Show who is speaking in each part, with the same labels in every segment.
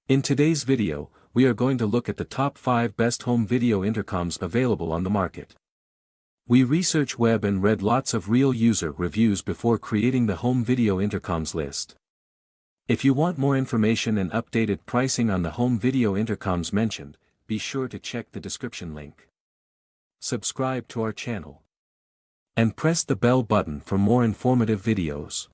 Speaker 1: In today's video, we are going to look at the top 5 best home video intercoms available on the market. We researched web and read lots of real user reviews before creating the home video intercoms list. If you want more information and updated pricing on the home video intercoms mentioned, be sure to check the description link. Subscribe to our channel. And press the bell button for more informative videos.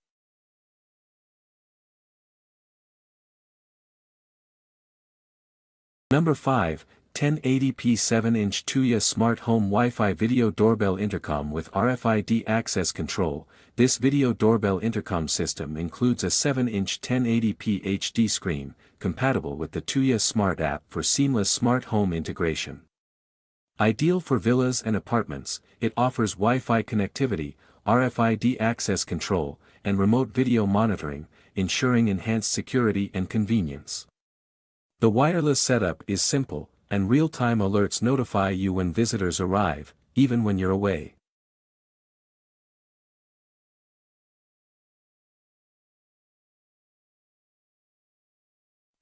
Speaker 1: Number 5, 1080p 7-inch Tuya Smart Home Wi-Fi Video Doorbell Intercom with RFID Access Control. This video doorbell intercom system includes a 7-inch 1080p HD screen, compatible with the Tuya Smart app for seamless smart home integration. Ideal for villas and apartments, it offers Wi-Fi connectivity, RFID access control, and remote video monitoring, ensuring enhanced security and convenience. The wireless setup is simple, and real-time alerts notify you when visitors arrive, even when you're away.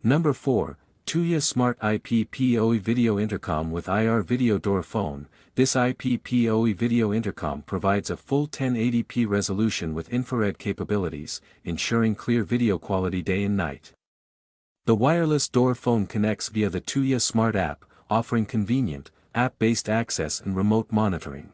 Speaker 1: Number 4, Tuya Smart IPPoE Video Intercom with IR Video Door Phone. This IPPoE video intercom provides a full 1080p resolution with infrared capabilities, ensuring clear video quality day and night. The wireless door phone connects via the Tuya Smart app, offering convenient, app-based access and remote monitoring.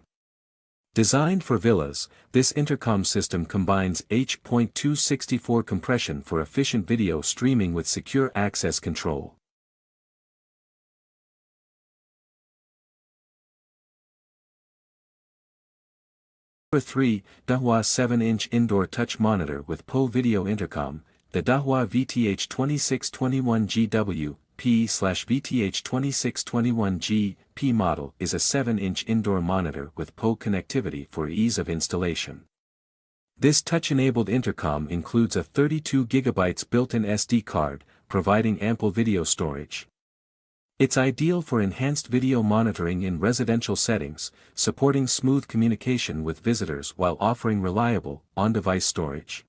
Speaker 1: Designed for villas, this intercom system combines H.264 compression for efficient video streaming with secure access control. Number 3, Dahua 7-inch Indoor Touch Monitor with PO Video Intercom. The Dahua VTH2621GW/VTH2621G-P model is a 7-inch indoor monitor with PO connectivity for ease of installation. This touch-enabled intercom includes a 32 GB built-in SD card, providing ample video storage. It's ideal for enhanced video monitoring in residential settings, supporting smooth communication with visitors while offering reliable, on-device storage.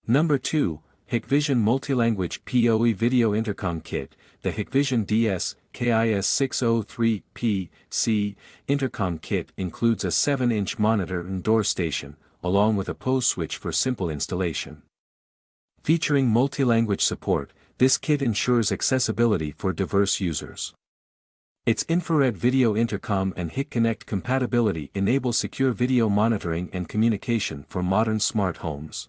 Speaker 1: Number 2, Hikvision Multilanguage PoE Video Intercom Kit. The Hikvision DS-KIS603PC Intercom Kit includes a 7-inch monitor and door station, along with a PO switch for simple installation. Featuring multi-language support, this kit ensures accessibility for diverse users. Its infrared video intercom and HikConnect compatibility enable secure video monitoring and communication for modern smart homes.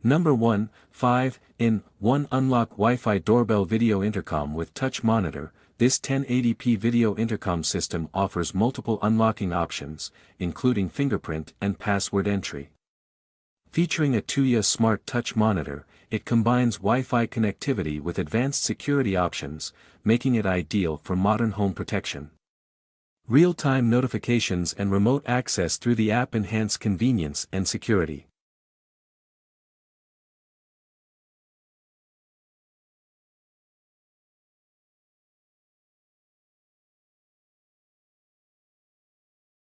Speaker 1: Number 1, 5-in-1 Unlock Wi-Fi Doorbell Video Intercom with Touch Monitor. This 1080p video intercom system offers multiple unlocking options, including fingerprint and password entry. Featuring a Tuya Smart Touch Monitor, it combines Wi-Fi connectivity with advanced security options, making it ideal for modern home protection. Real-time notifications and remote access through the app enhance convenience and security.